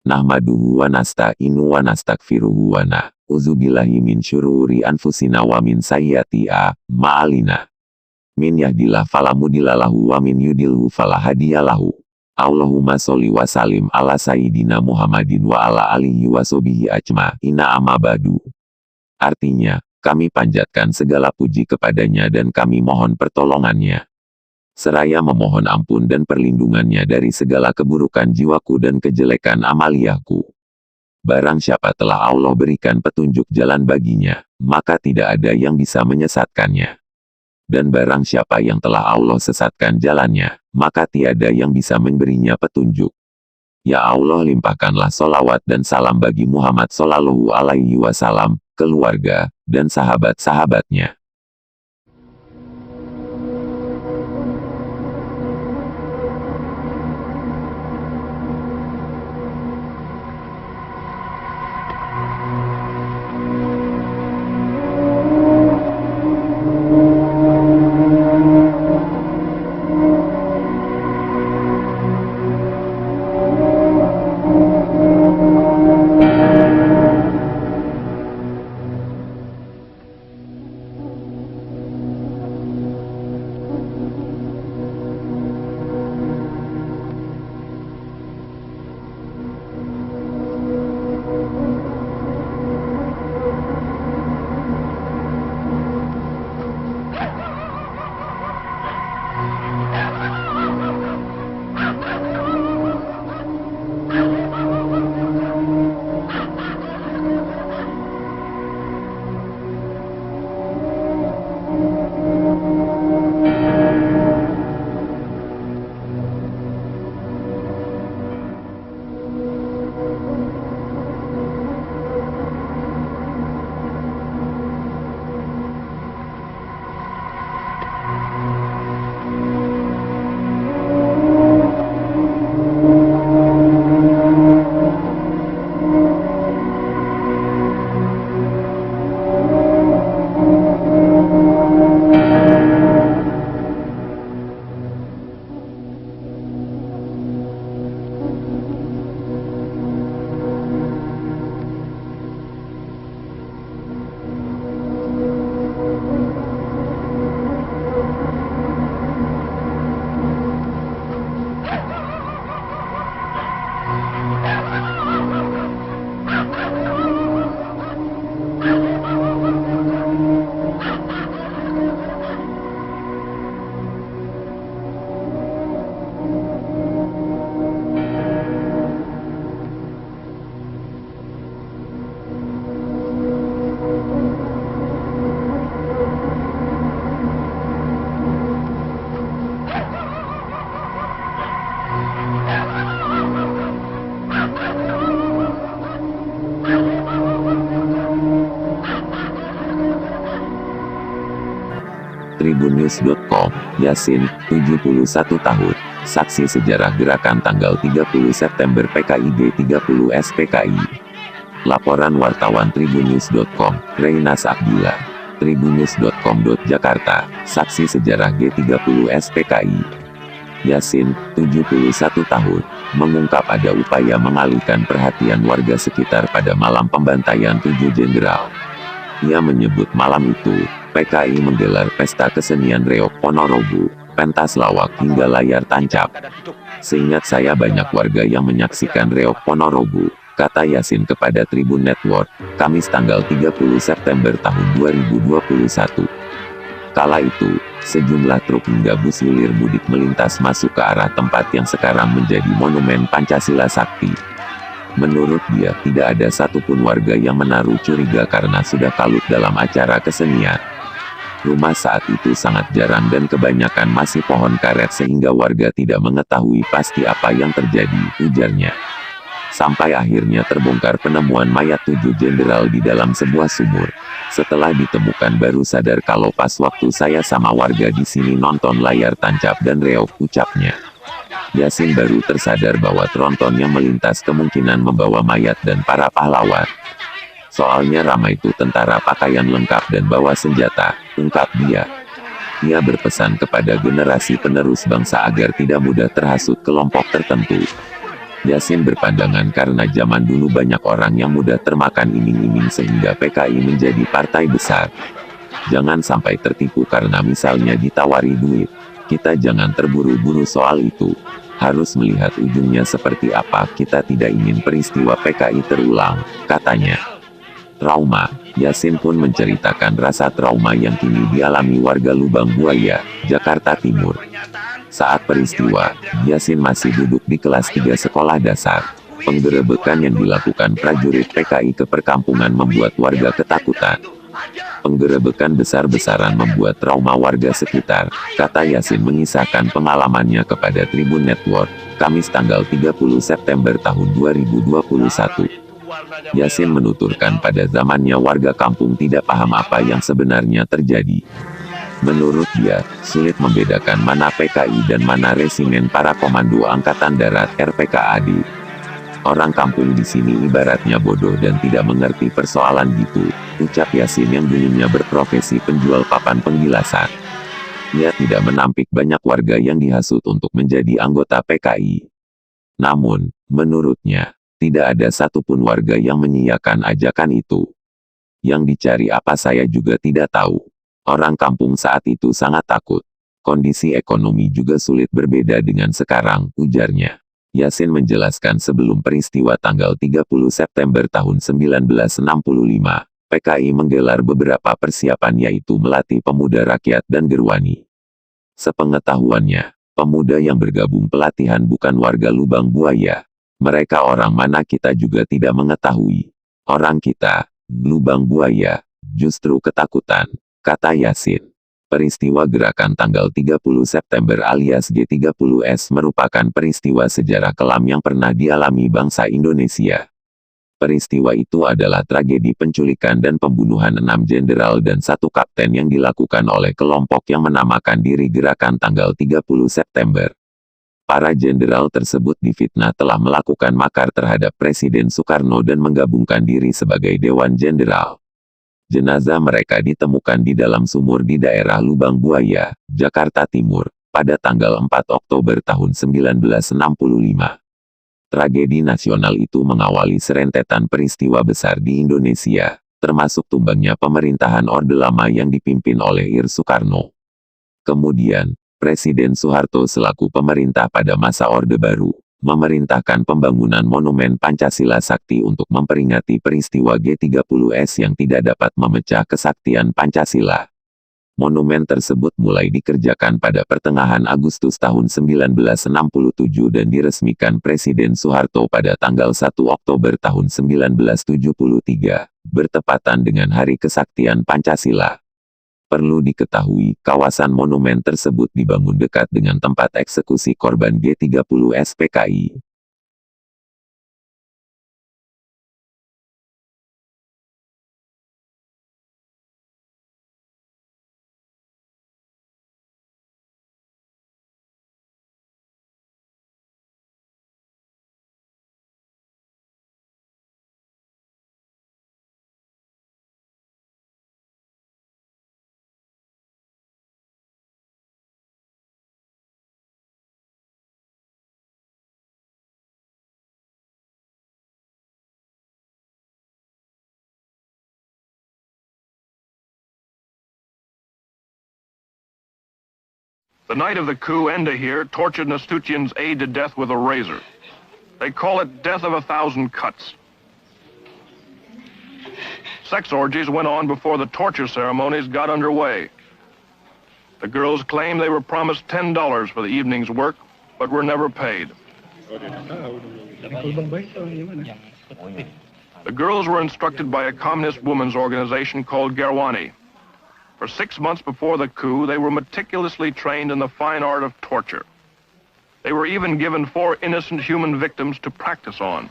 Nahmaduhu wa nasta'inu wa nastaghfiruhu wa na'udzubillahi min syururi anfusina wa min sayyiati a'malina. Min yahdihillahu fala mudilla lahu wa min yudlilhu fala hadiyalahu. Allahumma sholli wa sallim ala sayyidina Muhammadin wa ala alihi wa sahbihi ajma'ina amma ba'du. Artinya, kami panjatkan segala puji kepadanya dan kami mohon pertolongannya. Seraya memohon ampun dan perlindungannya dari segala keburukan jiwaku dan kejelekan amaliyahku. Barang siapa telah Allah berikan petunjuk jalan baginya, maka tidak ada yang bisa menyesatkannya. Dan barang siapa yang telah Allah sesatkan jalannya, maka tiada yang bisa memberinya petunjuk. Ya Allah, limpahkanlah sholawat dan salam bagi Muhammad Sallallahu Alaihi Wasallam, keluarga, dan sahabat-sahabatnya. Tribunnews.com, Yasin, 71 tahun, saksi sejarah gerakan tanggal 30 September PKI G30s PKI. Laporan wartawan Tribunnews.com, Reinas Abdillah. Tribunnews.com. Jakarta, saksi sejarah G30s PKI. Yasin, 71 tahun, mengungkap ada upaya mengalihkan perhatian warga sekitar pada malam pembantaian 7 jenderal. Ia menyebut malam itu, PKI menggelar pesta kesenian reog Ponorogo, pentas lawak hingga layar tancap. Seingat saya banyak warga yang menyaksikan reog Ponorogo, kata Yasin kepada Tribun Network, Kamis tanggal 30 September tahun 2021. Kala itu, sejumlah truk hingga bus hilir mudik melintas masuk ke arah tempat yang sekarang menjadi monumen Pancasila Sakti. Menurut dia, tidak ada satupun warga yang menaruh curiga karena sudah kalut dalam acara kesenian. Rumah saat itu sangat jarang dan kebanyakan masih pohon karet sehingga warga tidak mengetahui pasti apa yang terjadi, ujarnya. Sampai akhirnya terbongkar penemuan mayat 7 jenderal di dalam sebuah sumur. Setelah ditemukan baru sadar kalau pas waktu saya sama warga di sini nonton layar tancap dan reog, ucapnya. Yasin baru tersadar bahwa tronton yang melintas kemungkinan membawa mayat dan para pahlawan. Soalnya ramai itu tentara pakaian lengkap dan bawa senjata, ungkap dia. Ia berpesan kepada generasi penerus bangsa agar tidak mudah terhasut kelompok tertentu. Yasin berpandangan karena zaman dulu banyak orang yang mudah termakan iming-iming sehingga PKI menjadi partai besar. Jangan sampai tertipu karena misalnya ditawari duit. Kita jangan terburu-buru soal itu. Harus melihat ujungnya seperti apa. Kita tidak ingin peristiwa PKI terulang, katanya. Trauma. Yasin pun menceritakan rasa trauma yang kini dialami warga Lubang Buaya, Jakarta Timur. Saat peristiwa, Yasin masih duduk di kelas 3 sekolah dasar. Penggerebekan yang dilakukan prajurit PKI ke perkampungan membuat warga ketakutan. Penggerebekan besar-besaran membuat trauma warga sekitar, kata Yasin mengisahkan pengalamannya kepada Tribun Network, Kamis tanggal 30 September tahun 2021. Yasin menuturkan pada zamannya warga kampung tidak paham apa yang sebenarnya terjadi. Menurut dia, sulit membedakan mana PKI dan mana resimen para komando Angkatan Darat (RPKAD). Orang kampung di sini ibaratnya bodoh dan tidak mengerti persoalan gitu, ucap Yasin yang dulunya berprofesi penjual papan penggilasan. Ia tidak menampik banyak warga yang dihasut untuk menjadi anggota PKI. Namun, menurutnya, tidak ada satupun warga yang mengiyakan ajakan itu. Yang dicari apa saya juga tidak tahu. Orang kampung saat itu sangat takut. Kondisi ekonomi juga sulit berbeda dengan sekarang, ujarnya. Yasin menjelaskan sebelum peristiwa tanggal 30 September tahun 1965, PKI menggelar beberapa persiapan yaitu melatih pemuda rakyat dan gerwani. Sepengetahuannya, pemuda yang bergabung pelatihan bukan warga Lubang Buaya. Mereka orang mana kita juga tidak mengetahui. Orang kita, Lubang Buaya, justru ketakutan, kata Yasin. Peristiwa gerakan tanggal 30 September alias G30s merupakan peristiwa sejarah kelam yang pernah dialami bangsa Indonesia. Peristiwa itu adalah tragedi penculikan dan pembunuhan 6 jenderal dan 1 kapten yang dilakukan oleh kelompok yang menamakan diri gerakan tanggal 30 September. Para jenderal tersebut difitnah telah melakukan makar terhadap Presiden Soekarno dan menggabungkan diri sebagai Dewan Jenderal. Jenazah mereka ditemukan di dalam sumur di daerah Lubang Buaya, Jakarta Timur, pada tanggal 4 Oktober tahun 1965. Tragedi nasional itu mengawali serentetan peristiwa besar di Indonesia, termasuk tumbangnya pemerintahan Orde Lama yang dipimpin oleh Ir Soekarno. Kemudian, Presiden Soeharto selaku pemerintah pada masa Orde Baru, memerintahkan pembangunan Monumen Pancasila Sakti untuk memperingati peristiwa G30s yang tidak dapat memecah kesaktian Pancasila. Monumen tersebut mulai dikerjakan pada pertengahan Agustus tahun 1967 dan diresmikan Presiden Soeharto pada tanggal 1 Oktober tahun 1973, bertepatan dengan Hari Kesaktian Pancasila. Perlu diketahui, kawasan monumen tersebut dibangun dekat dengan tempat eksekusi korban G30s PKI. The night of the coup, Enda here tortured Nastuchian's aide to death with a razor. They call it death of 1,000 cuts. Sex orgies went on before the torture ceremonies got underway. The girls claim they were promised $10 for the evening's work, but were never paid. The girls were instructed by a communist women's organization called Gerwani. For 6 months before the coup, they were meticulously trained in the fine art of torture. They were even given 4 innocent human victims to practice on.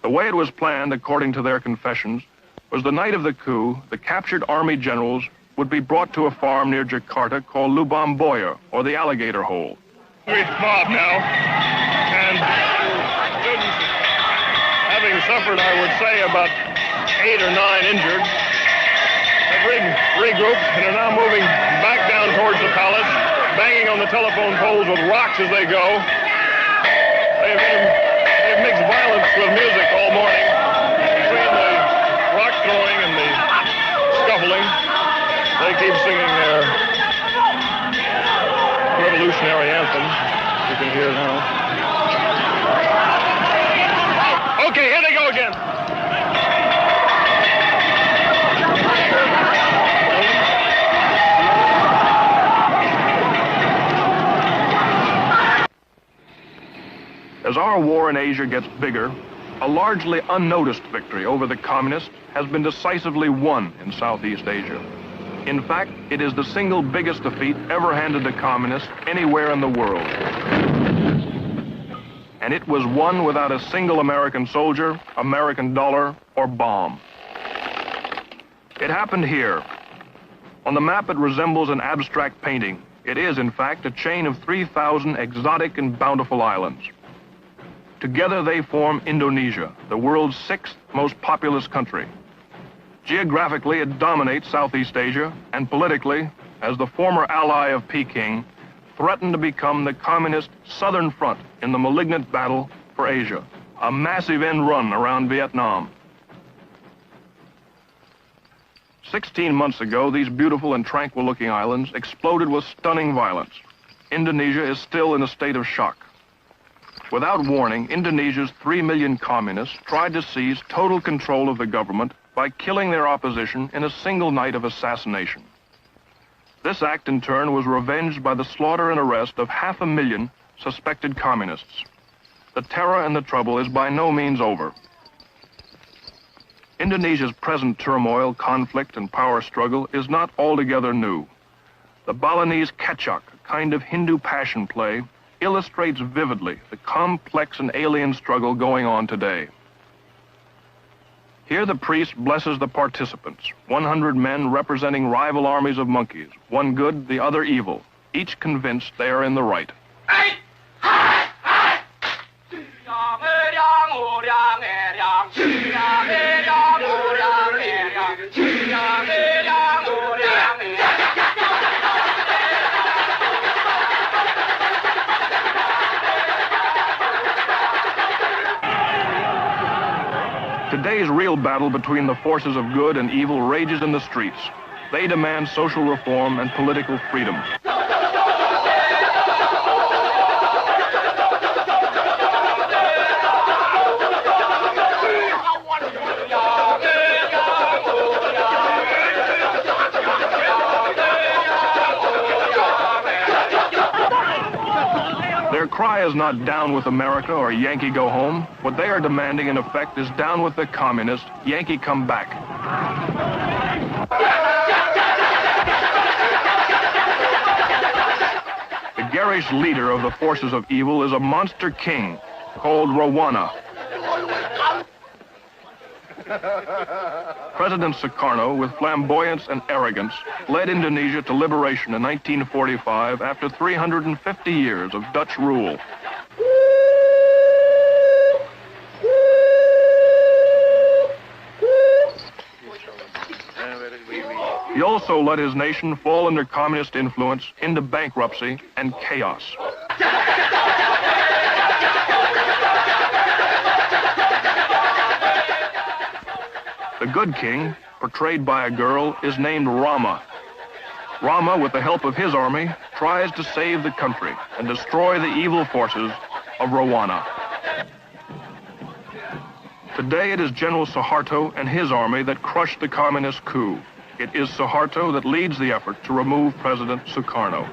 The way it was planned, according to their confessions, was the night of the coup, the captured army generals would be brought to a farm near Jakarta called Lubang Buaya, or the Alligator Hole. We're mob now, and having suffered, I would say, about 8 or 9 injured, regrouped and are now moving back down towards the palace, banging on the telephone poles with rocks as they go. They have been mixed violence with music all morning. Between the rock throwing and the scuffling, they keep singing their revolutionary anthem. You can hear now. Okay, here they go again. As our war in Asia gets bigger, a largely unnoticed victory over the communists has been decisively won in Southeast Asia. In fact, it is the single biggest defeat ever handed to communists anywhere in the world. And it was won without a single American soldier, American dollar, or bomb. It happened here. On the map, it resembles an abstract painting. It is, in fact, a chain of 3,000 exotic and bountiful islands. Together they form Indonesia, the world's 6th most populous country. Geographically, it dominates Southeast Asia, and politically, as the former ally of Peking, threatened to become the communist Southern Front in the malignant battle for Asia, a massive end run around Vietnam. 16 months ago, these beautiful and tranquil-looking islands exploded with stunning violence. Indonesia is still in a state of shock. Without warning, Indonesia's 3 million communists tried to seize total control of the government by killing their opposition in a single night of assassination. This act, in turn, was revenged by the slaughter and arrest of 500,000 suspected communists. The terror and the trouble is by no means over. Indonesia's present turmoil, conflict, and power struggle is not altogether new. The Balinese kecak, a kind of Hindu passion play, illustrates vividly the complex and alien struggle going on today. Here the priest blesses the participants, 100 men representing rival armies of monkeys, one good, the other evil, each convinced they are in the right. Today's real battle between the forces of good and evil rages in the streets. They demand social reform and political freedom. Their cry is not down with America or Yankee go home. What they are demanding, in effect, is down with the communists, Yankee come back. The garish leader of the forces of evil is a monster king called Rowana. President Sukarno, with flamboyance and arrogance, led Indonesia to liberation in 1945 after 350 years of Dutch rule. He also let his nation fall under communist influence, into bankruptcy and chaos. The good king, portrayed by a girl, is named Rama. Rama, with the help of his army, tries to save the country and destroy the evil forces of Rowana. Today it is General Suharto and his army that crushed the communist coup. It is Suharto that leads the effort to remove President Sukarno.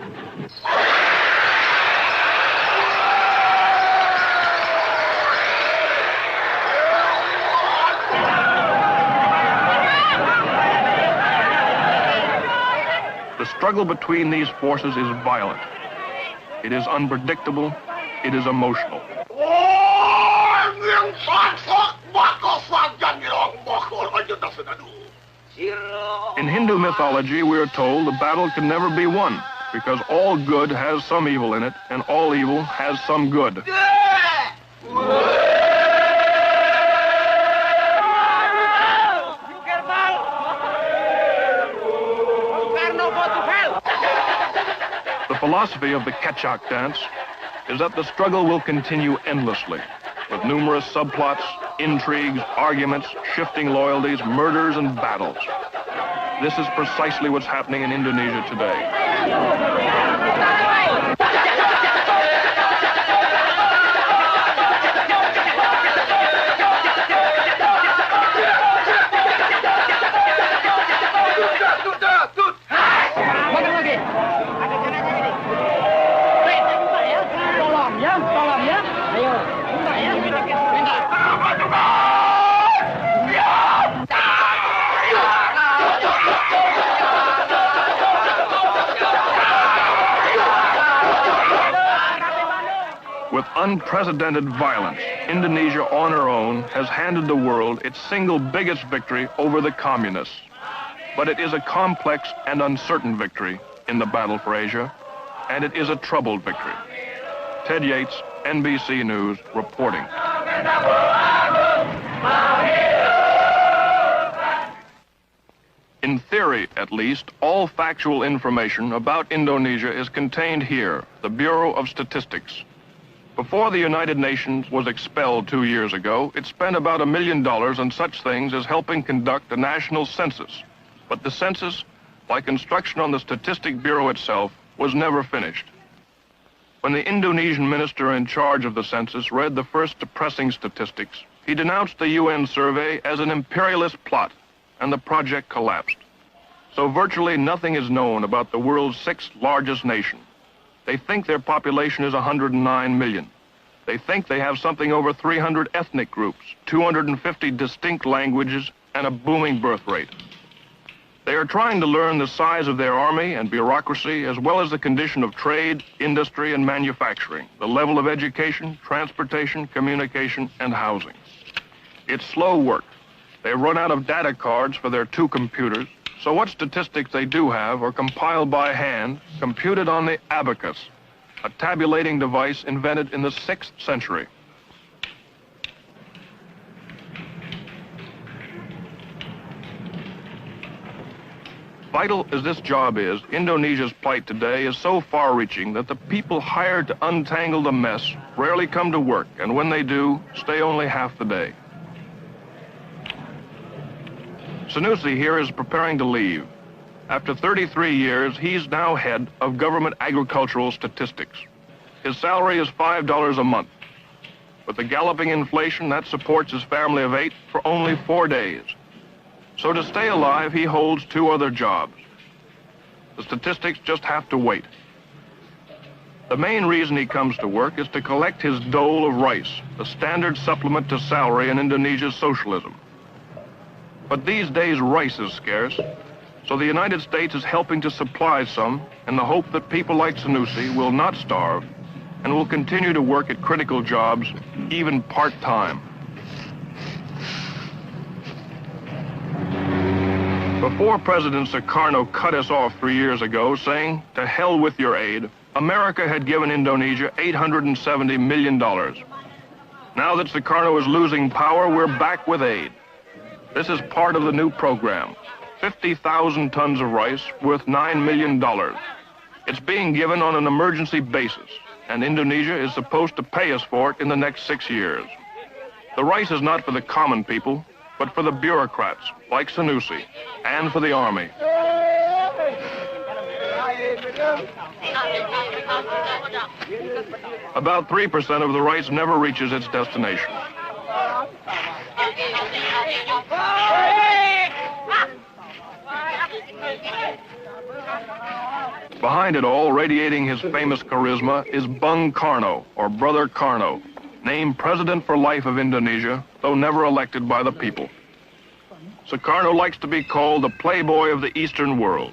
The struggle between these forces is violent. It is unpredictable. It is emotional. In Hindu mythology, we are told the battle can never be won because all good has some evil in it and all evil has some good. The philosophy of the kecak dance is that the struggle will continue endlessly. with numerous subplots, intrigues, arguments, shifting loyalties, murders, and battles. This is precisely what's happening in Indonesia today. With unprecedented violence, Indonesia on her own has handed the world its single biggest victory over the communists. But it is a complex and uncertain victory in the battle for Asia, and it is a troubled victory. Ted Yates, NBC News, reporting. In theory, at least, all factual information about Indonesia is contained here, the Bureau of Statistics. Before the United Nations was expelled 2 years ago, it spent about $1 million on such things as helping conduct a national census. But the census, like instruction on the Statistic Bureau itself, was never finished. When the Indonesian minister in charge of the census read the first depressing statistics, he denounced the UN survey as an imperialist plot, and the project collapsed. So virtually nothing is known about the world's sixth largest nation. They think their population is 109 million. They think they have something over 300 ethnic groups, 250 distinct languages, and a booming birth rate. They are trying to learn the size of their army and bureaucracy, as well as the condition of trade, industry, and manufacturing, the level of education, transportation, communication, and housing. It's slow work. They've run out of data cards for their 2 computers, so what statistics they do have are compiled by hand, computed on the abacus, a tabulating device invented in the 6th century. Vital as this job is, Indonesia's plight today is so far-reaching that the people hired to untangle the mess rarely come to work, and when they do, stay only half the day. Sanusi here is preparing to leave. After 33 years, he's now head of government agricultural statistics. His salary is $5 a month. With the galloping inflation, that supports his family of 8 for only 4 days. So to stay alive, he holds 2 other jobs. The statistics just have to wait. The main reason he comes to work is to collect his dole of rice, the standard supplement to salary in Indonesia's socialism. But these days, rice is scarce, so the United States is helping to supply some in the hope that people like Sanusi will not starve and will continue to work at critical jobs, even part-time. Before President Sukarno cut us off 3 years ago, saying, "To hell with your aid," America had given Indonesia $870 million. Now that Sukarno is losing power, we're back with aid. This is part of the new program. 50,000 tons of rice worth $9 million. It's being given on an emergency basis, and Indonesia is supposed to pay us for it in the next 6 years. The rice is not for the common people, but for the bureaucrats, like Sanusi, and for the army. About 3% of the rice never reaches its destination. Behind it all, radiating his famous charisma, is Bung Karno, or Brother Karno, named President for Life of Indonesia, though never elected by the people. Sukarno likes to be called the playboy of the Eastern world.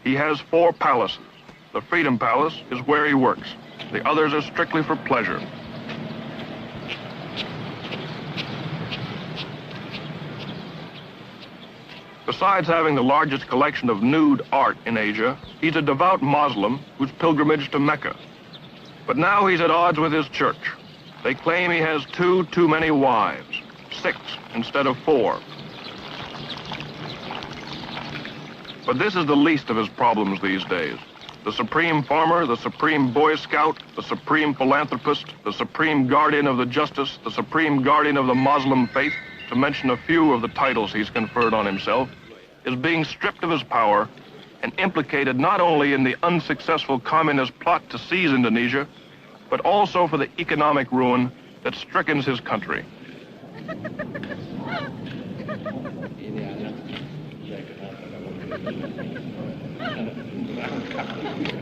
He has 4 palaces. The Freedom Palace is where he works. The others are strictly for pleasure. Besides having the largest collection of nude art in Asia, he's a devout Muslim who's pilgrimaged to Mecca. But now he's at odds with his church. They claim he has too many wives, 6 instead of 4. But this is the least of his problems these days. the supreme farmer, the supreme Boy Scout, the supreme philanthropist, the supreme guardian of the justice, the supreme guardian of the Muslim faith, to mention a few of the titles he's conferred on himself, is being stripped of his power and implicated not only in the unsuccessful communist plot to seize Indonesia, but also for the economic ruin that strickens his country.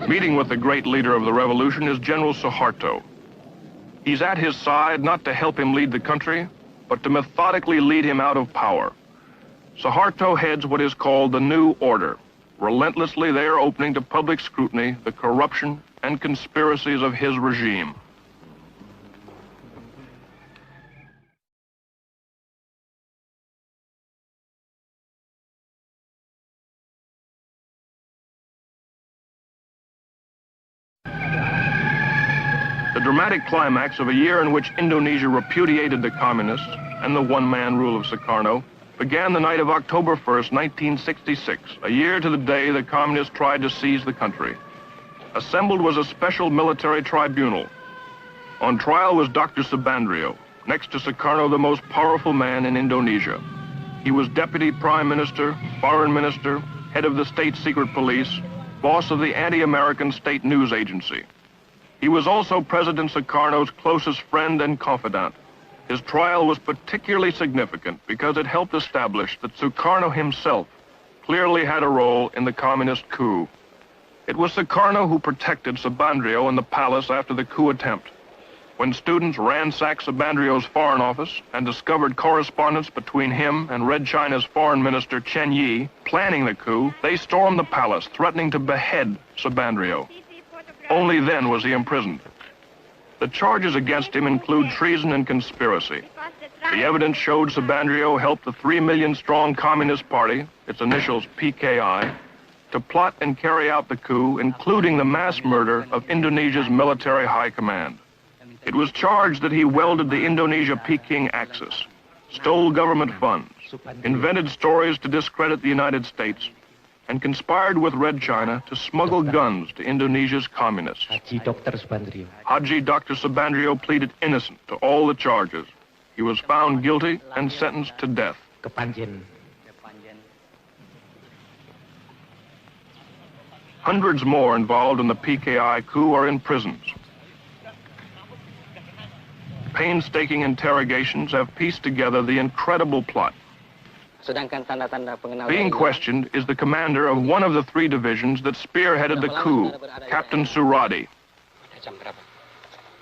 Meeting with the great leader of the revolution is General Suharto. He's at his side not to help him lead the country, but to methodically lead him out of power. Suharto heads what is called the New Order. Relentlessly, they are opening to public scrutiny the corruption and conspiracies of his regime. The dramatic climax of a year in which Indonesia repudiated the communists and the one-man rule of Sukarno began the night of October 1st, 1966, a year to the day the communists tried to seize the country. Assembled was a special military tribunal. On trial was Dr. Subandrio, next to Sukarno the most powerful man in Indonesia. He was Deputy Prime Minister, Foreign Minister, head of the State Secret Police, boss of the anti-American State News Agency. He was also President Sukarno's closest friend and confidant. His trial was particularly significant because it helped establish that Sukarno himself clearly had a role in the communist coup. It was Sukarno who protected Subandrio in the palace after the coup attempt. When students ransacked Subandrio's foreign office and discovered correspondence between him and Red China's foreign minister Chen Yi planning the coup, they stormed the palace, threatening to behead Subandrio. Only then was he imprisoned. The charges against him include treason and conspiracy. The evidence showed Subandrio helped the 3 million-strong Communist Party, its initials PKI, to plot and carry out the coup, including the mass murder of Indonesia's military high command. It was charged that he welded the Indonesia-Peking axis, stole government funds, invented stories to discredit the United States, and conspired with Red China to smuggle guns to Indonesia's communists. Haji Dr. Subandrio pleaded innocent to all the charges. He was found guilty and sentenced to death. Hundreds more involved in the PKI coup are in prisons. Painstaking interrogations have pieced together the incredible plot. Being questioned is the commander of one of the 3 divisions that spearheaded the coup, Captain Suradi.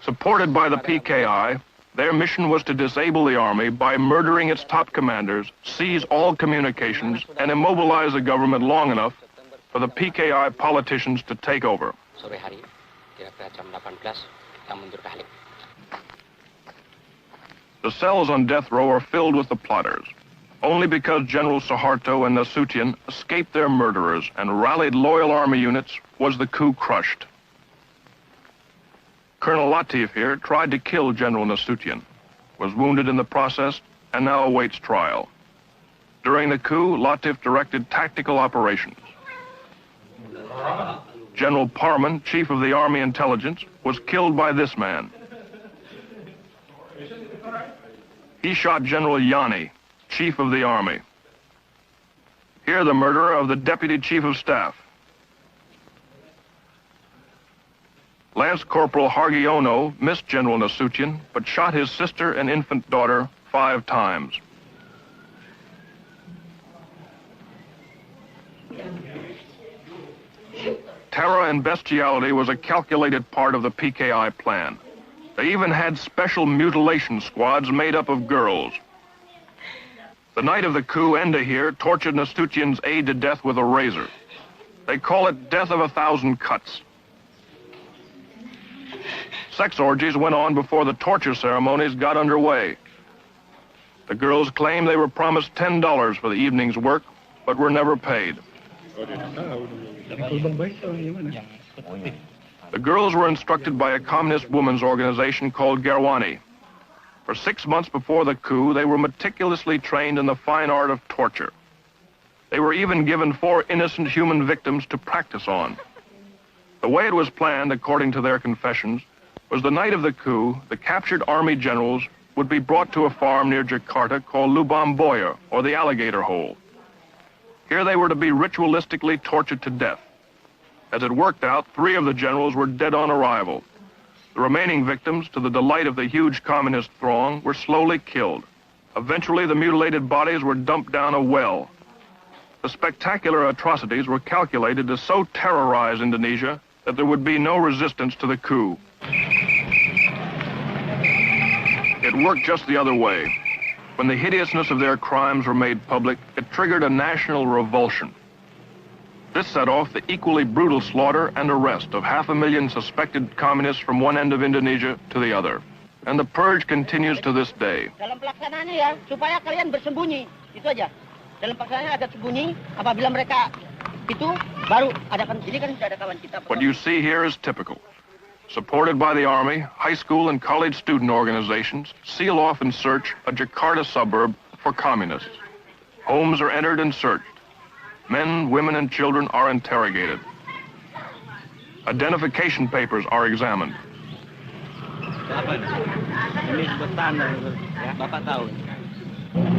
Supported by the PKI, their mission was to disable the army by murdering its top commanders, seize all communications, and immobilize the government long enough for the PKI politicians to take over. The cells on death row are filled with the plotters. Only because General Suharto and Nasution escaped their murderers and rallied loyal army units was the coup crushed. Colonel Latif here tried to kill General Nasution, was wounded in the process, and now awaits trial. During the coup, Latif directed tactical operations. General Parman, chief of the Army Intelligence, was killed by this man. He shot General Yani, Chief of the Army. Here, the murderer of the Deputy Chief of Staff. Lance Corporal Hargiono missed General Nasution, but shot his sister and infant daughter 5 times. Terror and bestiality was a calculated part of the PKI plan. They even had special mutilation squads made up of girls. The night of the coup, Enda here tortured Nasution's aide to death with a razor. They call it death of 1,000 cuts. Sex orgies went on before the torture ceremonies got underway. The girls claim they were promised $10 for the evening's work, but were never paid. The girls were instructed by a communist women's organization called Gerwani. For 6 months before the coup, they were meticulously trained in the fine art of torture. They were even given 4 innocent human victims to practice on. The way it was planned, according to their confessions, was the night of the coup, the captured army generals would be brought to a farm near Jakarta called Lubang Buaya, or the Alligator Hole. Here they were to be ritualistically tortured to death. As it worked out, 3 of the generals were dead on arrival. The remaining victims, to the delight of the huge communist throng, were slowly killed. Eventually, the mutilated bodies were dumped down a well. The spectacular atrocities were calculated to so terrorize Indonesia that there would be no resistance to the coup. It worked just the other way. When the hideousness of their crimes were made public, it triggered a national revulsion. This set off the equally brutal slaughter and arrest of 500,000 suspected communists from one end of Indonesia to the other. And the purge continues to this day. Dalam pelaksanaannya ya, supaya kalian bersembunyi, itu aja. Dalam pelaksanaannya agak sembunyi, apabila mereka itu baru adakan, ini kan sudah ada kawan kita. What you see here is typical. Supported by the army, high school and college student organizations seal off and search a Jakarta suburb for communists. Homes are entered and searched. Men, women, and children are interrogated. Identification papers are examined. Ini buat tanah, ya. Bapak tahu. If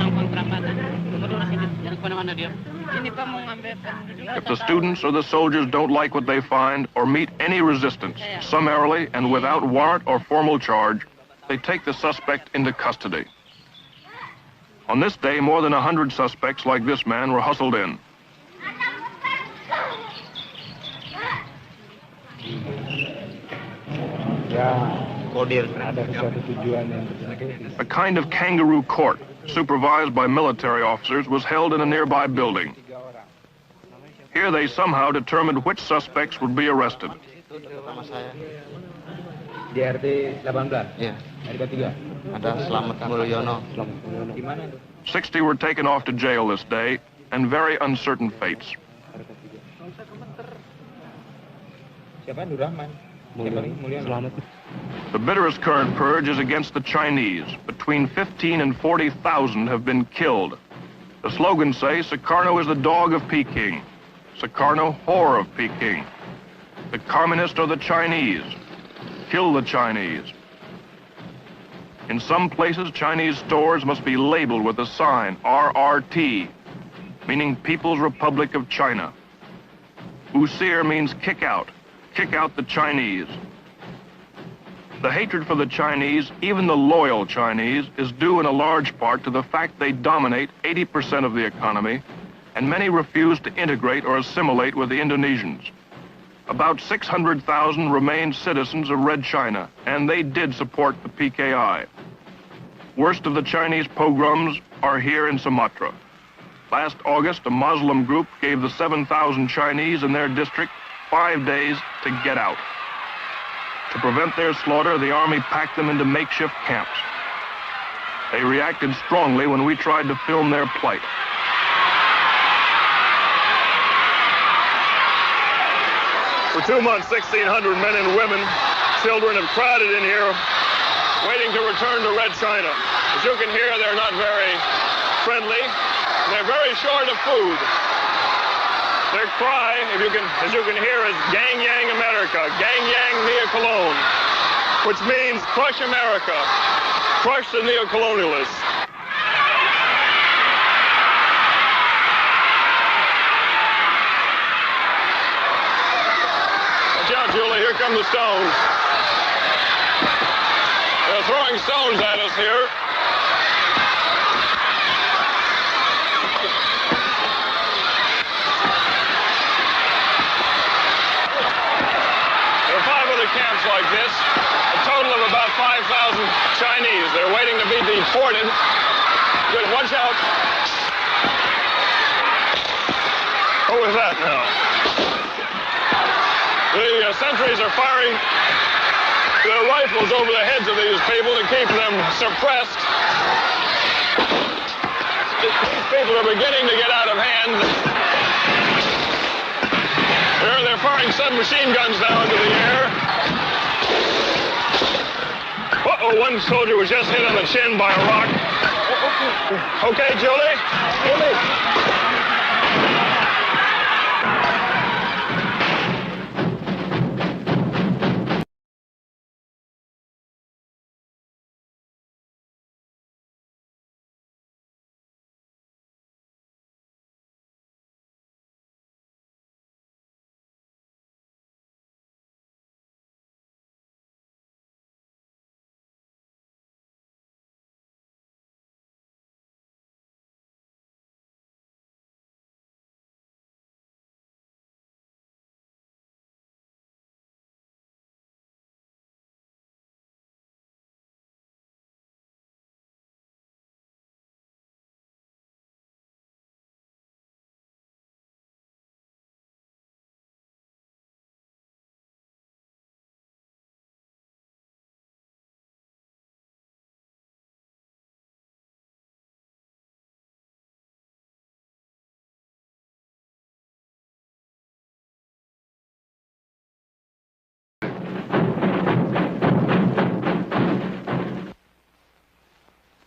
the students or the soldiers don't like what they find or meet any resistance, summarily and without warrant or formal charge, they take the suspect into custody. On this day, more than 100 suspects like this man were hustled in. A kind of kangaroo court, supervised by military officers, was held in a nearby building. Here they somehow determined which suspects would be arrested. Di RT 18. Iya. RT 3. Ada Slamet Mulyono. 60 were taken off to jail this day, and very uncertain fates. Siapa? Nurrahman. Mulyono. The bitterest current purge is against the Chinese. Between 15 and 40,000 have been killed. The slogans say, Sukarno is the dog of Peking. Sukarno, whore of Peking. The communists are the Chinese. Kill the Chinese. In some places, Chinese stores must be labeled with a sign, RRT, meaning People's Republic of China. Usir means kick out the Chinese. The hatred for the Chinese, even the loyal Chinese, is due in a large part to the fact they dominate 80% of the economy, and many refuse to integrate or assimilate with the Indonesians. About 600,000 remain citizens of Red China, and they did support the PKI. Worst of the Chinese pogroms are here in Sumatra. Last August, a Muslim group gave the 7,000 Chinese in their district 5 days to get out. To prevent their slaughter, the army packed them into makeshift camps. They reacted strongly when we tried to film their plight. For 2 months, 1,600 men and women, children have crowded in here, waiting to return to Red China. As you can hear, they're not very friendly. They're very short of food. Their cry, as you can hear, is Gang Yang America, Gang Yang Neo Cologne, which means crush America, crush the neo-colonialists. Watch out, Julie, here come the stones. They're throwing stones at us here. Camps like this, a total of about 5,000 Chinese. They're waiting to be deported. Good, watch out. What was that now? The sentries are firing their rifles over the heads of these people to keep them suppressed. These people are beginning to get out of hand. They're firing submachine guns now into the air. Uh-oh, one soldier was just hit on the chin by a rock. Okay, Julie?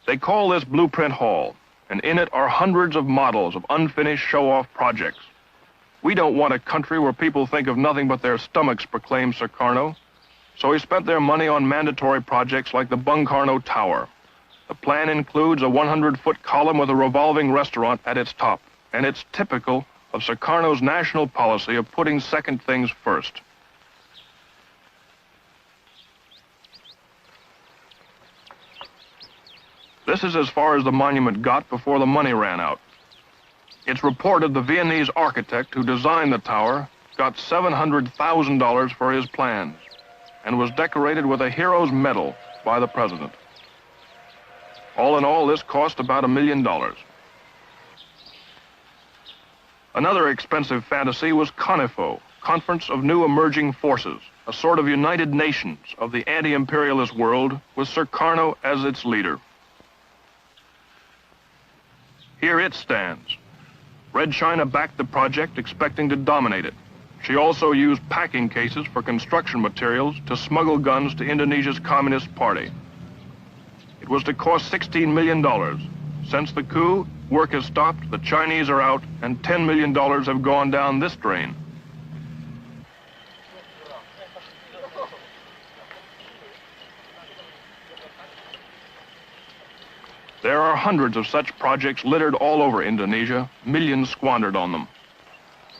They call this Blueprint Hall, and in it are hundreds of models of unfinished show-off projects. We don't want a country where people think of nothing but their stomachs, proclaimed Sukarno. So he spent their money on mandatory projects like the Bungkarno Tower. The plan includes a 100-foot column with a revolving restaurant at its top, and it's typical of Sukarno's national policy of putting second things first. This is as far as the monument got before the money ran out. It's reported the Viennese architect who designed the tower got $700,000 for his plans and was decorated with a hero's medal by the president. All in all, this cost about $1 million. Another expensive fantasy was CONIFO, Conference of New Emerging Forces, a sort of United Nations of the anti-imperialist world with Sukarno as its leader. Here it stands. Red China backed the project, expecting to dominate it. She also used packing cases for construction materials to smuggle guns to Indonesia's Communist Party. It was to cost $16 million. Since the coup, work has stopped, the Chinese are out, and $10 million have gone down this drain. There are hundreds of such projects littered all over Indonesia, millions squandered on them.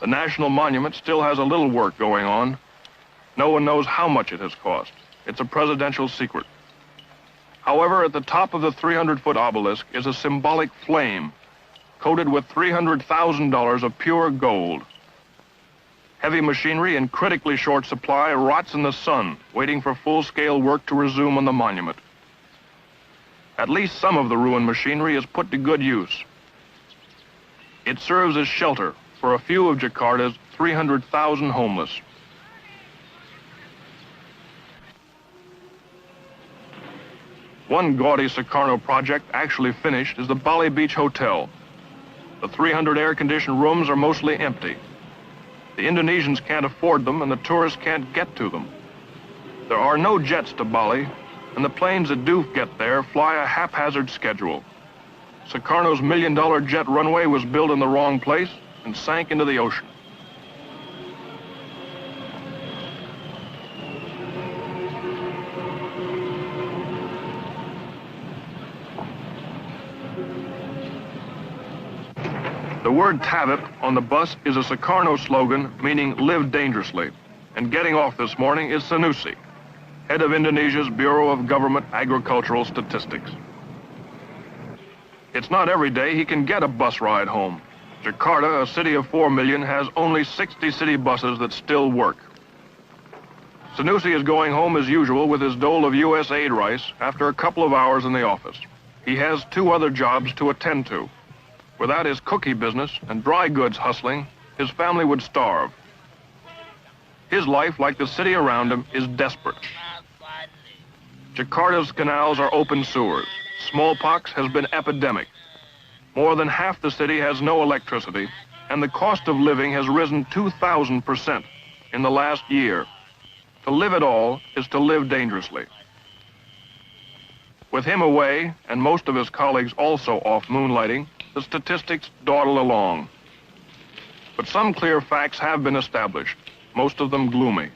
The National Monument still has a little work going on. No one knows how much it has cost. It's a presidential secret. However, at the top of the 300-foot obelisk is a symbolic flame coated with $300,000 of pure gold. Heavy machinery in critically short supply rots in the sun, waiting for full-scale work to resume on the monument. At least some of the ruined machinery is put to good use. It serves as shelter for a few of Jakarta's 300,000 homeless. One gaudy Sukarno project actually finished is the Bali Beach Hotel. The 300 air-conditioned rooms are mostly empty. The Indonesians can't afford them and the tourists can't get to them. There are no jets to Bali, and the planes that do get there fly a haphazard schedule. Sukarno's $1 million jet runway was built in the wrong place and sank into the ocean. The word Tavip on the bus is a Sukarno slogan meaning live dangerously, and getting off this morning is Sanusi, head of Indonesia's Bureau of Government Agricultural Statistics. It's not every day he can get a bus ride home. Jakarta, a city of 4 million, has only 60 city buses that still work. Sanusi is going home as usual with his dole of U.S. aid rice after a couple of hours in the office. He has 2 other jobs to attend to. Without his cookie business and dry goods hustling, his family would starve. His life, like the city around him, is desperate. Jakarta's canals are open sewers. Smallpox has been epidemic. More than half the city has no electricity, and the cost of living has risen 2,000% in the last year. To live at all is to live dangerously. With him away, and most of his colleagues also off moonlighting, the statistics dawdle along. But some clear facts have been established, most of them gloomy.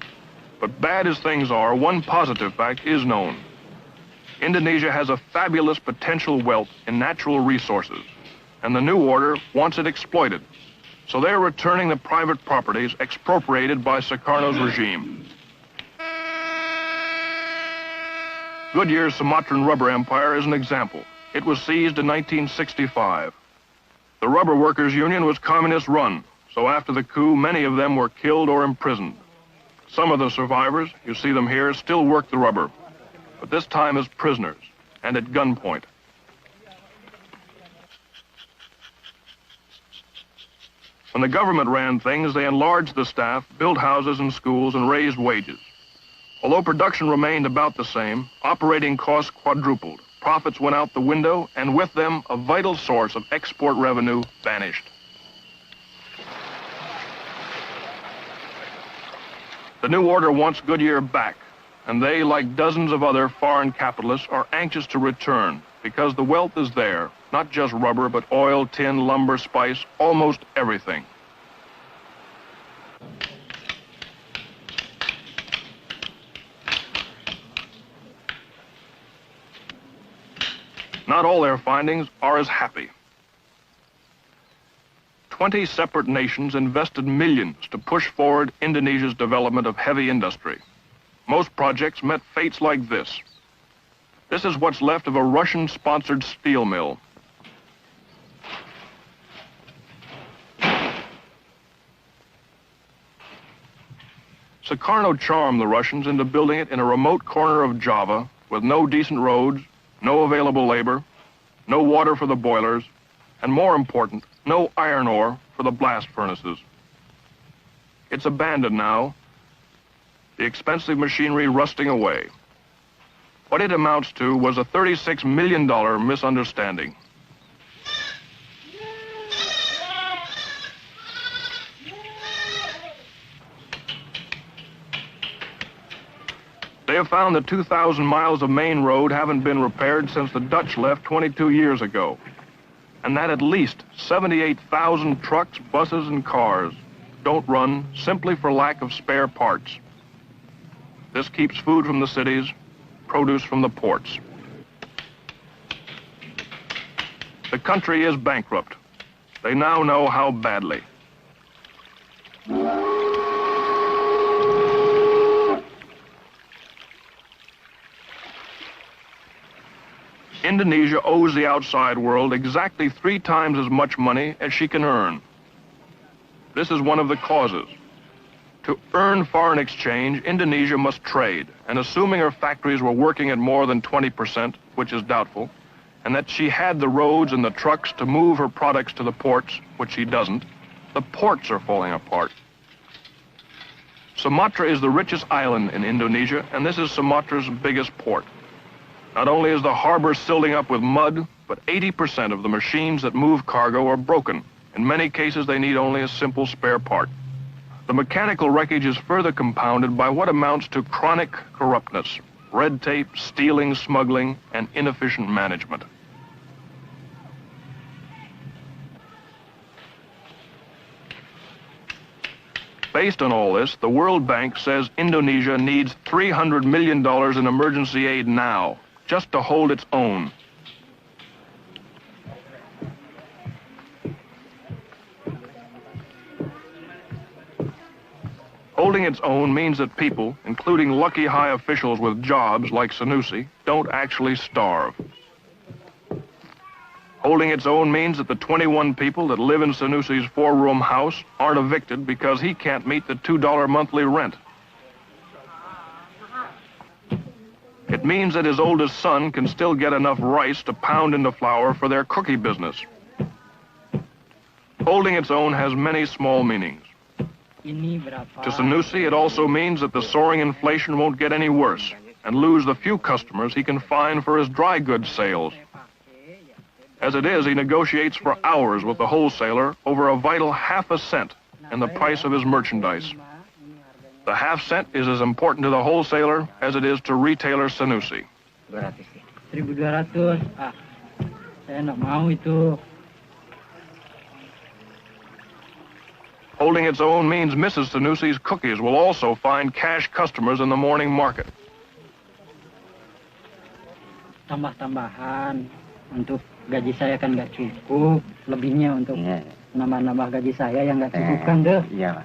But bad as things are, one positive fact is known. Indonesia has a fabulous potential wealth in natural resources, and the new order wants it exploited. So they're returning the private properties expropriated by Sukarno's regime. Goodyear's Sumatran rubber empire is an example. It was seized in 1965. The Rubber Workers' Union was communist-run, so after the coup, many of them were killed or imprisoned. Some of the survivors, you see them here, still work the rubber, but this time as prisoners and at gunpoint. When the government ran things, they enlarged the staff, built houses and schools, and raised wages. Although production remained about the same, operating costs quadrupled. Profits went out the window, and with them, a vital source of export revenue vanished. The new order wants Goodyear back, and they, like dozens of other foreign capitalists, are anxious to return, because the wealth is there, not just rubber, but oil, tin, lumber, spice, almost everything. Not all their findings are as happy. 20 separate nations invested millions to push forward Indonesia's development of heavy industry. Most projects met fates like this. This is what's left of a Russian-sponsored steel mill. Sukarno charmed the Russians into building it in a remote corner of Java with no decent roads, no available labor, no water for the boilers, and more important, no iron ore for the blast furnaces. It's abandoned now, the expensive machinery rusting away. What it amounts to was a $36 million misunderstanding. They have found that 2,000 miles of main road haven't been repaired since the Dutch left 22 years ago, and that at least 78,000 trucks, buses, and cars don't run simply for lack of spare parts. This keeps food from the cities, produce from the ports. The country is bankrupt. They now know how badly. Indonesia owes the outside world exactly 3 times as much money as she can earn. This is one of the causes. To earn foreign exchange, Indonesia must trade, and assuming her factories were working at more than 20%, which is doubtful, and that she had the roads and the trucks to move her products to the ports, which she doesn't, the ports are falling apart. Sumatra is the richest island in Indonesia, and this is Sumatra's biggest port. Not only is the harbor silting up with mud, but 80% of the machines that move cargo are broken. In many cases, they need only a simple spare part. The mechanical wreckage is further compounded by what amounts to chronic corruptness, red tape, stealing, smuggling, and inefficient management. Based on all this, the World Bank says Indonesia needs $300 million in emergency aid now, just to hold its own. Holding its own means that people, including lucky high officials with jobs like Sanusi, don't actually starve. Holding its own means that the 21 people that live in Sanusi's 4-room house aren't evicted because he can't meet the $2 monthly rent. It means that his oldest son can still get enough rice to pound into flour for their cookie business. Holding its own has many small meanings. To Sanusi, it also means that the soaring inflation won't get any worse and lose the few customers he can find for his dry goods sales. As it is, he negotiates for hours with the wholesaler over a vital ½ cent in the price of his merchandise. The ½ cent is as important to the wholesaler as it is to retailer Sanusi. 1.200. Saya nggak mau itu. Holding its own means Mrs. Sanusi's cookies will also find cash customers in the morning market. Tambah-tambahan untuk gaji saya kan nggak cukup, lebihnya untuk nambah-nambah gaji saya yang nggak cukup kan deh. Iya,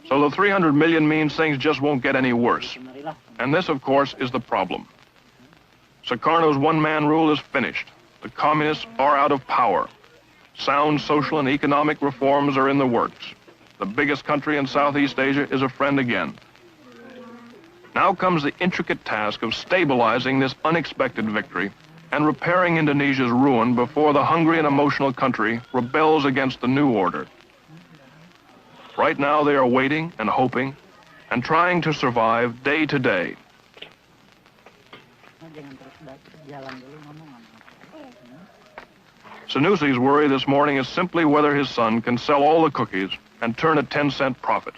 So the 300 million means things just won't get any worse. And this, of course, is the problem. Sukarno's one-man rule is finished. The communists are out of power. Sound social and economic reforms are in the works. The biggest country in Southeast Asia is a friend again. Now comes the intricate task of stabilizing this unexpected victory and repairing Indonesia's ruin before the hungry and emotional country rebels against the new order. Right now they are waiting and hoping and trying to survive day to day. Sanusi's worry this morning is simply whether his son can sell all the cookies and turn a 10-cent profit.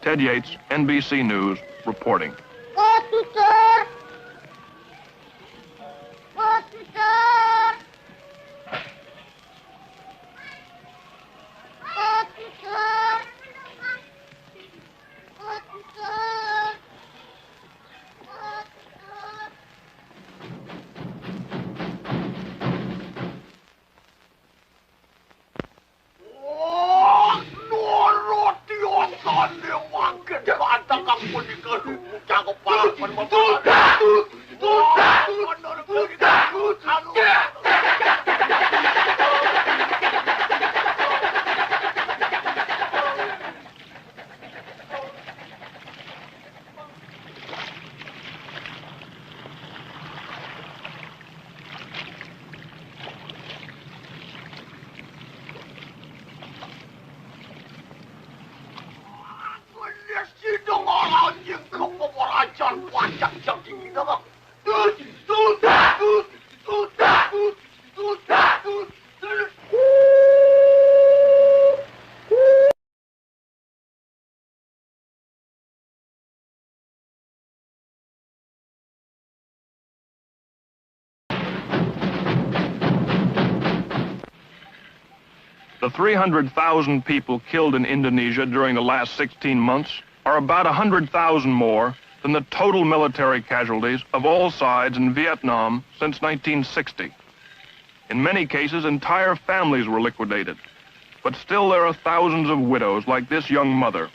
Ted Yates, NBC News, reporting. Oh, teacher! The 300,000 people killed in Indonesia during the last 16 months are about 100,000 more than the total military casualties of all sides in Vietnam since 1960. In many cases, entire families were liquidated. But still there are thousands of widows like this young mother.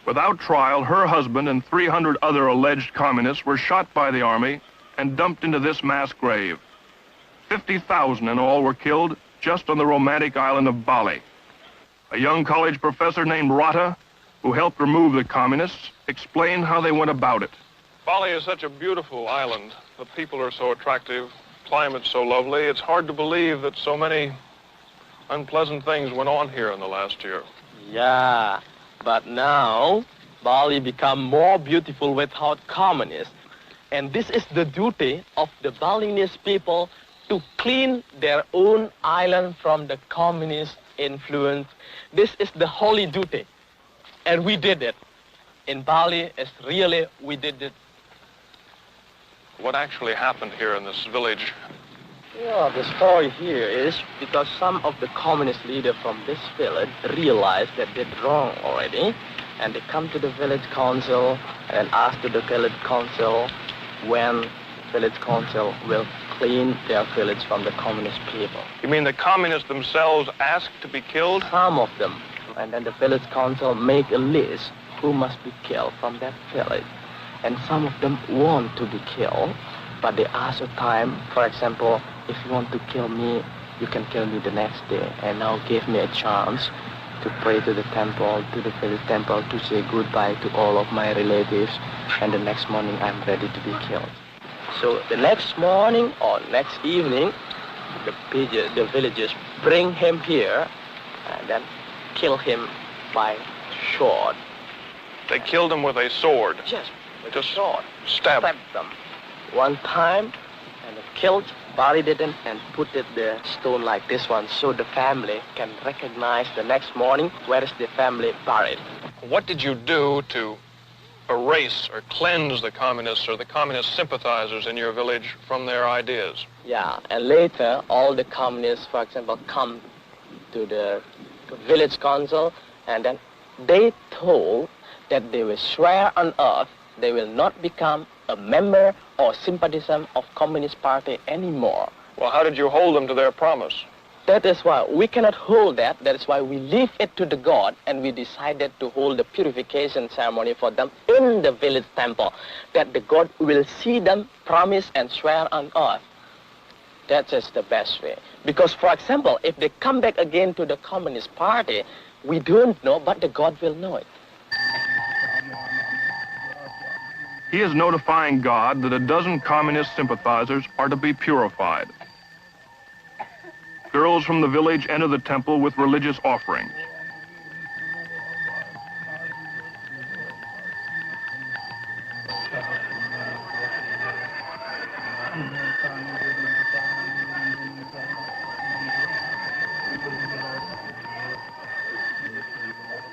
Without trial, her husband and 300 other alleged communists were shot by the army and dumped into this mass grave. 50,000 in all were killed just on the romantic island of Bali. A young college professor named Rata, who helped remove the communists, explained how they went about it. Bali is such a beautiful island. The people are so attractive, climate's so lovely. It's hard to believe that so many unpleasant things went on here in the last year. Yeah, but now Bali become more beautiful without communists. And this is the duty of the Balinese people to clean their own island from the communist influence. This is the holy duty. And we did it. In Bali, we did it. What actually happened here in this village? Yeah, the story here is because some of the communist leaders from this village realized that they did wrong already, and they come to the village council and ask to the village council when village council will clean their village from the communist people. You mean the communists themselves asked to be killed? Some of them. And then the village council make a list who must be killed from that village. And some of them want to be killed, but they ask a time. For example, if you want to kill me, you can kill me the next day. And now give me a chance to pray to the temple, to the village temple, to say goodbye to all of my relatives. And the next morning, I'm ready to be killed. So the next morning or next evening, the villagers bring him here and then kill him by sword. They killed him with a sword? Yes, with just a sword. Stabbed them one time and killed, buried it, and put it the stone like this one, so the family can recognize the next morning where is the family buried. What did you do to erase or cleanse the communists or the communist sympathizers in your village from their ideas? Yeah, and later all the communists, for example, come to the village council, and then they told that they will swear on oath they will not become a member or sympathizer of Communist Party anymore. Well, how did you hold them to their promise? That is why we cannot hold that. That is why we leave it to the God, and we decided to hold the purification ceremony for them in the village temple, that the God will see them promise and swear on oath. That is the best way. Because, for example, if they come back again to the Communist Party, we don't know, but the God will know it. He is notifying God that a dozen communist sympathizers are to be purified. Girls from the village enter the temple with religious offerings.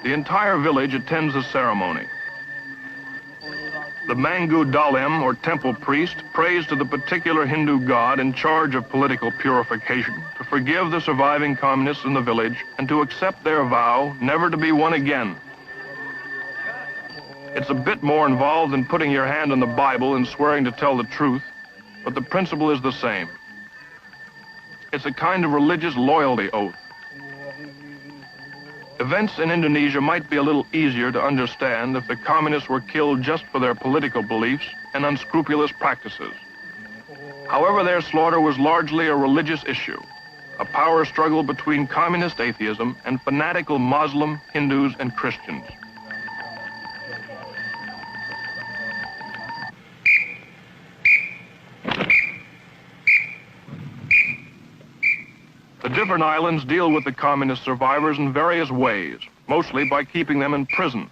The entire village attends the ceremony. The Mangu Dalim, or temple priest, prays to the particular Hindu god in charge of political purification to forgive the surviving communists in the village and to accept their vow never to be one again. It's a bit more involved than putting your hand on the Bible and swearing to tell the truth, but the principle is the same. It's a kind of religious loyalty oath. Events in Indonesia might be a little easier to understand if the communists were killed just for their political beliefs and unscrupulous practices. However, their slaughter was largely a religious issue, a power struggle between communist atheism and fanatical Muslim, Hindus, and Christians. The different islands deal with the communist survivors in various ways, mostly by keeping them in prison.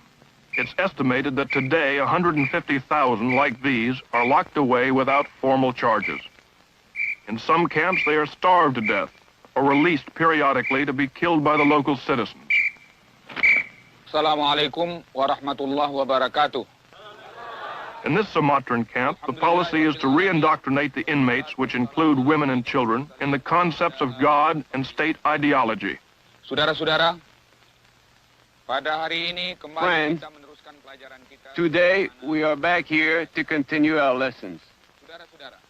It's estimated that today 150,000 like these are locked away without formal charges. In some camps, they are starved to death or released periodically to be killed by the local citizens. Assalamualaikum warahmatullahi wabarakatuh. In this Sumatran camp, the policy is to re-indoctrinate the inmates, which include women and children, in the concepts of God and state ideology. Saudara-saudara, pada hari ini kembali Friends, kita meneruskan pelajaran kita. today we are back here to continue our lessons. Saudara-saudara,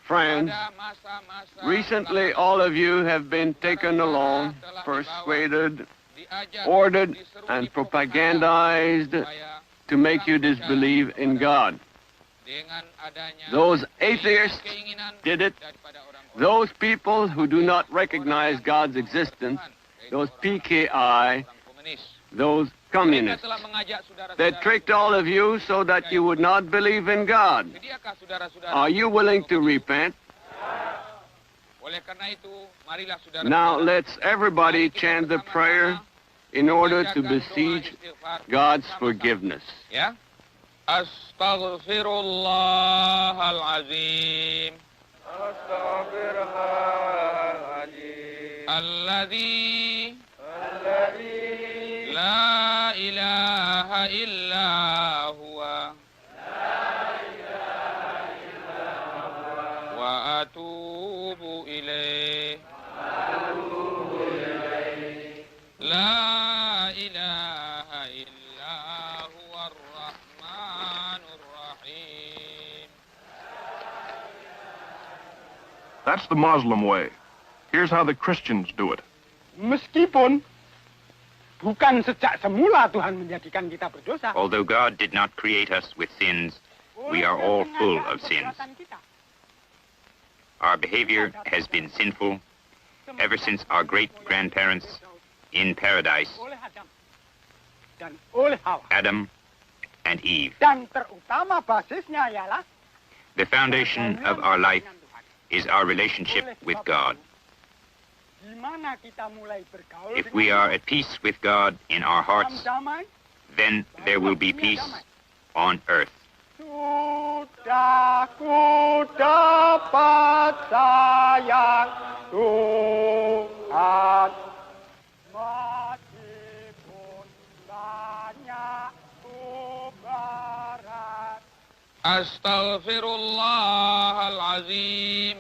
Friends, pada masa-masa recently all of you have been taken along, persuaded, diajak, ordered, diseru, and diprovokasi propagandized supaya to make you disbelieve in God. dengan adanya Those atheists keinginan did it. daripada orang-orang Those people who do not recognize God's existence, those PKI, komunis. those Mereka communists, telah mengajak saudara-saudara. they tricked all of you so that you would not believe in God. Sediakah saudara-saudara? Are you willing to repent? Oleh karena itu, marilah saudara. Now let's everybody chant the prayer in order to besiege God's forgiveness. Ya. Astaghfirullahalazim. Alladzi la ilaha illa huwa. Wa atubu ilaih. La ilaha illa huwa ar-Rahmanur Rahim. That's the Muslim way. Here's how the Christians do it. Meskipun bukan sejak semula Tuhan menjadikan kita berdosa. Although God did not create us with sins, we are all full of sins. Our behavior has been sinful ever since our great-grandparents in paradise, Oleh Adam dan oleh Hawa. Adam and Eve. Dan terutama basisnya ialah The foundation of our life is our relationship with God. di mana kita mulai bergaul If we are at peace with God in our hearts, damai, then there will be peace on earth. sudah ku dapat sayang Tuhan. Meskipun banyak ku berat. Astaghfirullahalazim.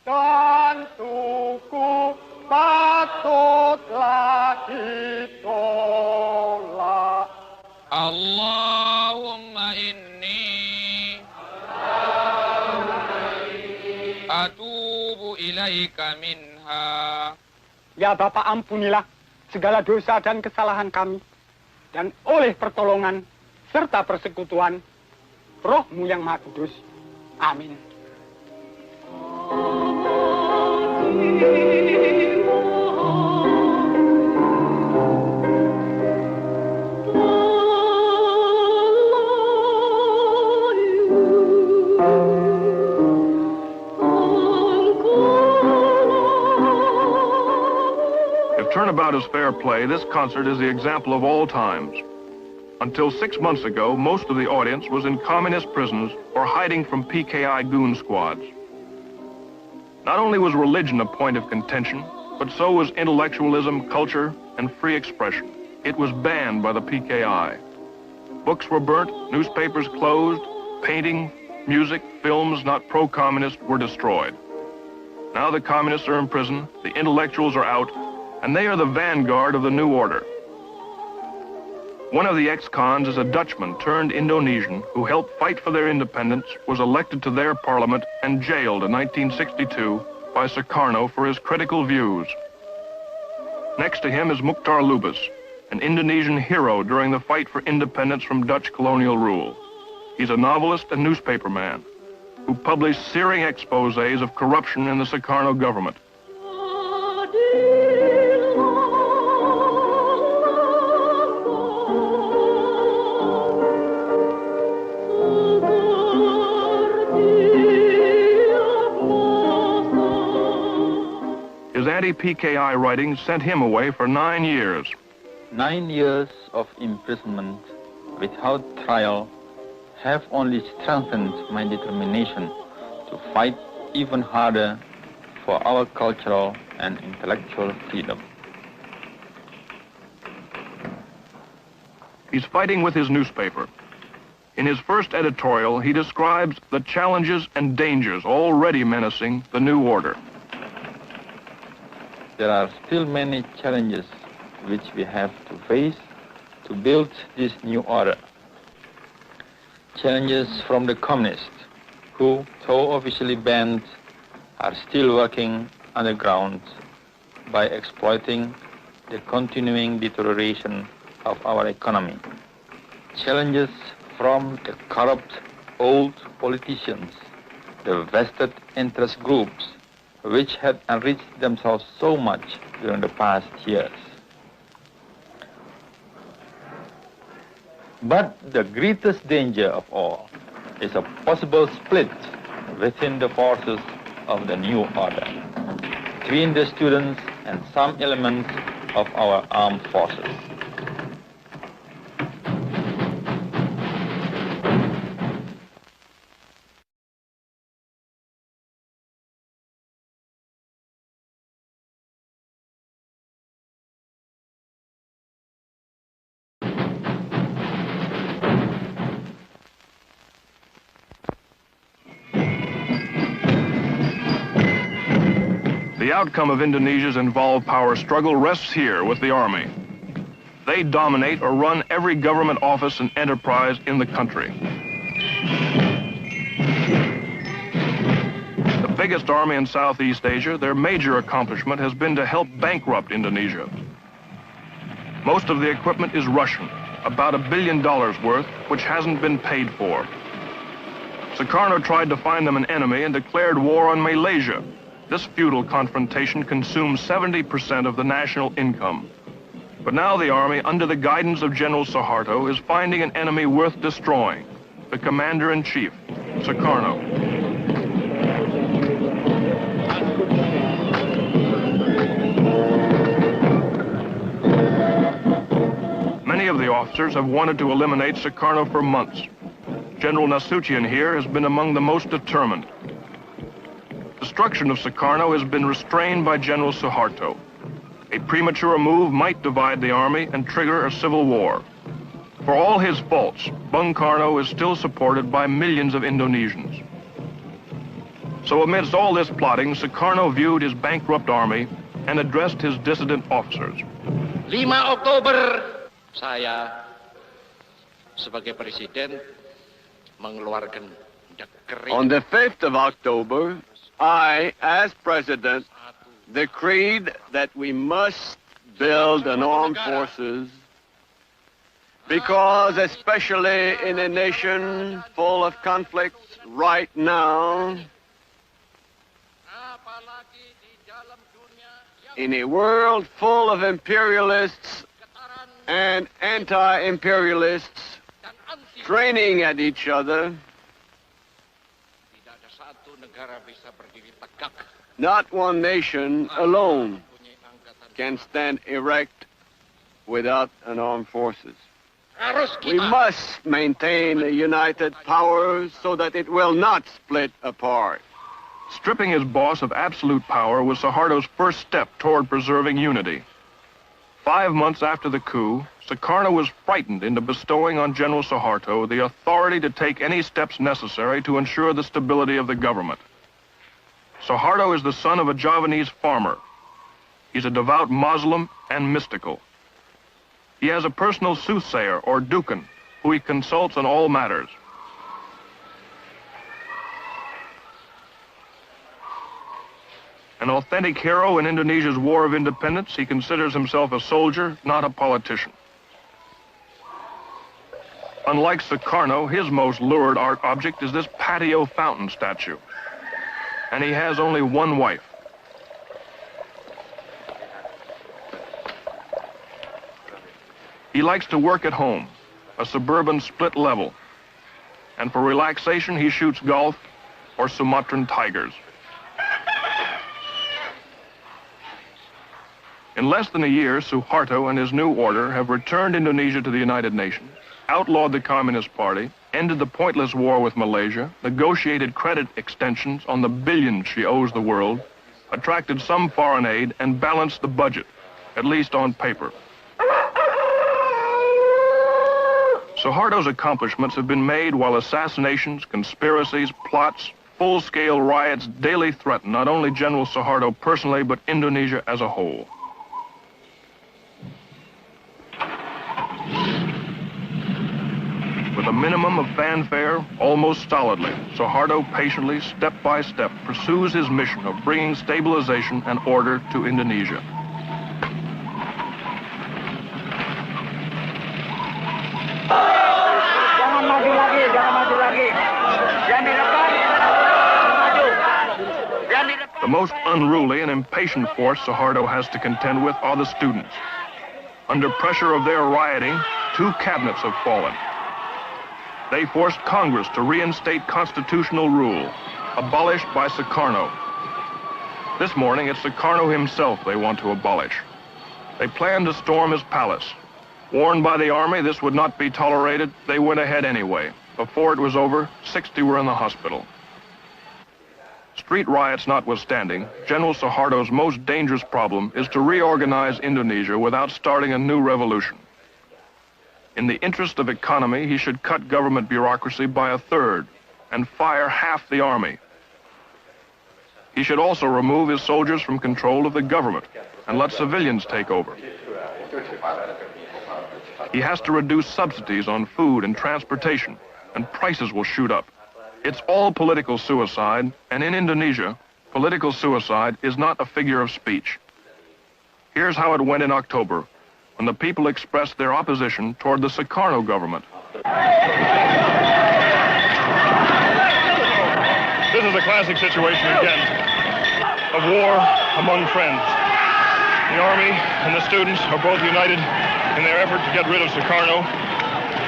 Tentu ku patutlah ditolak. Allahumma inni atubu ilaika minha. Ya Bapa, ampunilah segala dosa dan kesalahan kami. Dan oleh pertolongan serta persekutuan Roh-Mu yang Maha Kudus. Amin. If turnabout is fair play, this concert is the example of all times. Until 6 months ago, most of the audience was in communist prisons or hiding from PKI goon squads. Not only was religion a point of contention, but so was intellectualism, culture, and free expression. It was banned by the PKI. Books were burnt, newspapers closed, painting, music, films not pro-communist were destroyed. Now the communists are in prison, the intellectuals are out, and they are the vanguard of the new order. One of the ex-cons is a Dutchman turned Indonesian who helped fight for their independence, was elected to their parliament, and jailed in 1962 by Sukarno for his critical views. Next to him is Mukhtar Lubis, an Indonesian hero during the fight for independence from Dutch colonial rule. He's a novelist and newspaperman who published searing exposés of corruption in the Sukarno government. His anti-PKI writings sent him away for 9 years. 9 years of imprisonment without trial have only strengthened my determination to fight even harder for our cultural and intellectual freedom. He's fighting with his newspaper. In his first editorial, he describes the challenges and dangers already menacing the new order. There are still many challenges which we have to face to build this new order. Challenges from the communists, who, though officially banned, are still working underground by exploiting the continuing deterioration of our economy. Challenges from the corrupt old politicians, the vested interest groups, which had enriched themselves so much during the past years. But the greatest danger of all is a possible split within the forces of the new order, between the students and some elements of our armed forces. The outcome of Indonesia's involved power struggle rests here with the army. They dominate or run every government office and enterprise in the country. The biggest army in Southeast Asia, their major accomplishment has been to help bankrupt Indonesia. Most of the equipment is Russian, about $1 billion worth, which hasn't been paid for. Sukarno tried to find them an enemy and declared war on Malaysia. This futile confrontation consumed 70% of the national income. But now the army, under the guidance of General Suharto, is finding an enemy worth destroying, the commander-in-chief, Sukarno. Many of the officers have wanted to eliminate Sukarno for months. General Nasution here has been among the most determined. Destruction of Sukarno has been restrained by General Suharto. A premature move might divide the army and trigger a civil war. For all his faults, Bung Karno is still supported by millions of Indonesians. So amidst all this plotting, Sukarno viewed his bankrupt army and addressed his dissident officers. 5 Oktober, saya sebagai presiden mengeluarkan dekret. On the 5th of October, I, as president, decreed that we must build an armed forces because, especially in a nation full of conflicts right now, in a world full of imperialists and anti-imperialists training at each other, not one nation alone can stand erect without an armed forces. We must maintain a united power so that it will not split apart. Stripping his boss of absolute power was Suharto's first step toward preserving unity. 5 months after the coup, Sukarno was frightened into bestowing on General Suharto the authority to take any steps necessary to ensure the stability of the government. Suharto is the son of a Javanese farmer. He's a devout Muslim and mystical. He has a personal soothsayer, or dukan, who he consults on all matters. An authentic hero in Indonesia's War of Independence, he considers himself a soldier, not a politician. Unlike Sukarno, his most lurid art object is this patio fountain statue. And he has only one wife. He likes to work at home, a suburban split level. And for relaxation, he shoots golf or Sumatran tigers. In less than a year, Suharto and his new order have returned Indonesia to the United Nations, outlawed the Communist Party, ended the pointless war with Malaysia, negotiated credit extensions on the billions she owes the world, attracted some foreign aid, and balanced the budget, at least on paper. Suharto's accomplishments have been made while assassinations, conspiracies, plots, full-scale riots daily threaten not only General Suharto personally, but Indonesia as a whole. With a minimum of fanfare, almost stolidly, Suharto patiently, step by step, pursues his mission of bringing stabilization and order to Indonesia. The most unruly and impatient force Suharto has to contend with are the students. Under pressure of their rioting, 2 cabinets have fallen. They forced Congress to reinstate constitutional rule, abolished by Sukarno. This morning, it's Sukarno himself they want to abolish. They plan to storm his palace. Warned by the army this would not be tolerated, they went ahead anyway. Before it was over, 60 were in the hospital. Street riots notwithstanding, General Suharto's most dangerous problem is to reorganize Indonesia without starting a new revolution. In the interest of economy, he should cut government bureaucracy by 1/3 and fire half the army. He should also remove his soldiers from control of the government and let civilians take over. He has to reduce subsidies on food and transportation, and prices will shoot up. It's all political suicide, and in Indonesia, political suicide is not a figure of speech. Here's how it went in October, when the people expressed their opposition toward the Sukarno government. This is a classic situation again of war among friends. The army and the students are both united in their effort to get rid of Sukarno.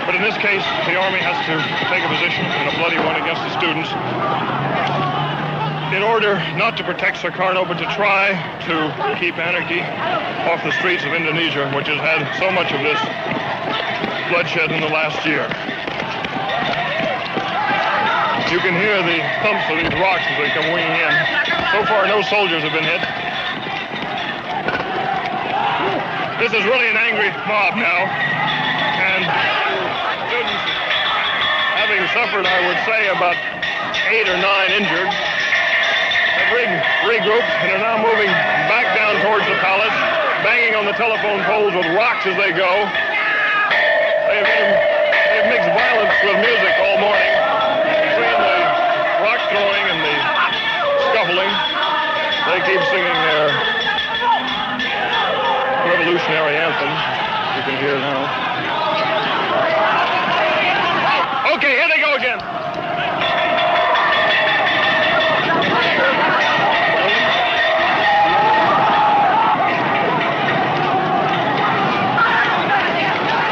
But in this case, the army has to take a position, and a bloody one, against the students in order not to protect Sukarno, but to try to keep anarchy off the streets of Indonesia, which has had so much of this bloodshed in the last year. You can hear the thumps of these rocks as they come winging in. So far, no soldiers have been hit. This is really an angry mob now, and students, having suffered, I would say, about 8 or 9 injured, have regrouped and are now moving back down towards the palace, banging on the telephone poles with rocks as they go. They've mixed violence with music all morning. Between the rock throwing and the scuffling, they keep singing their revolutionary anthem. You can hear now. Okay, here they go again.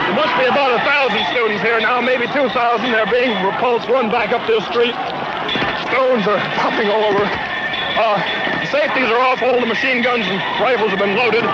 There must be about 1,000 students here now, maybe 2,000. They're being repulsed, run back up this street. Stones are popping all over. The safeties are off. All the machine guns and rifles have been loaded.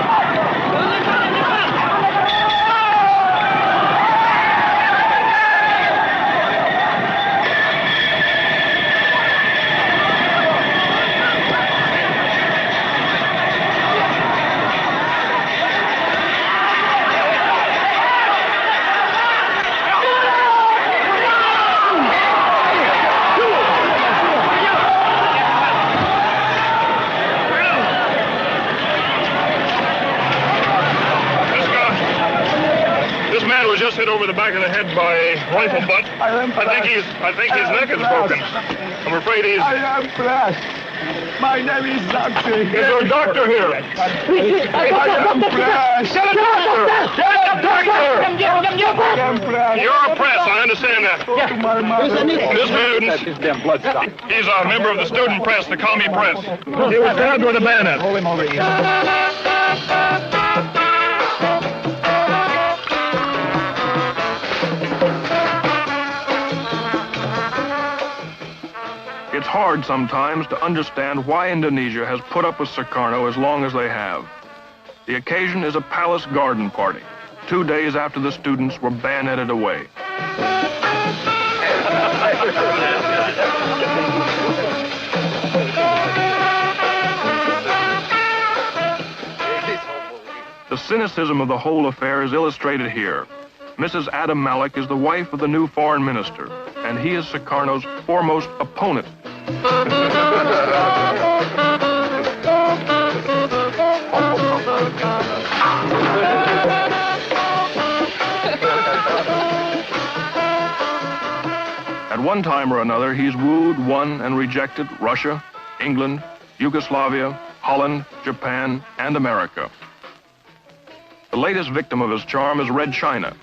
Hit over the back of the head by a rifle butt. I think his neck is broken. I'm afraid he's... I am blessed. My name is Doctor. Is there a doctor here? I am blessed. Get a doctor! Get a doctor! I am blessed. You're a press, I understand that. Go to my mother. This student, he's a member of the student press, the commie press. He was stabbed with a bayonet. Hold him over here. It's hard sometimes to understand why Indonesia has put up with Sukarno as long as they have. The occasion is a palace garden party, 2 days after the students were bayoneted away. The cynicism of the whole affair is illustrated here. Mrs. Adam Malik is the wife of the new foreign minister, and he is Sukarno's foremost opponent. At one time or another, he's wooed, won, and rejected Russia, England, Yugoslavia, Holland, Japan, and America. The latest victim of his charm is Red China.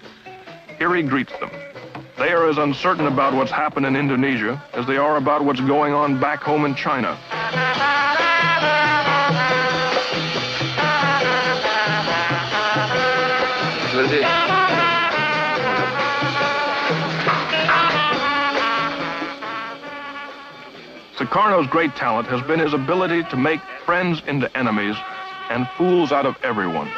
Here he greets them. They are as uncertain about what's happened in Indonesia as they are about what's going on back home in China. Sukarno's great talent has been his ability to make friends into enemies and fools out of everyone.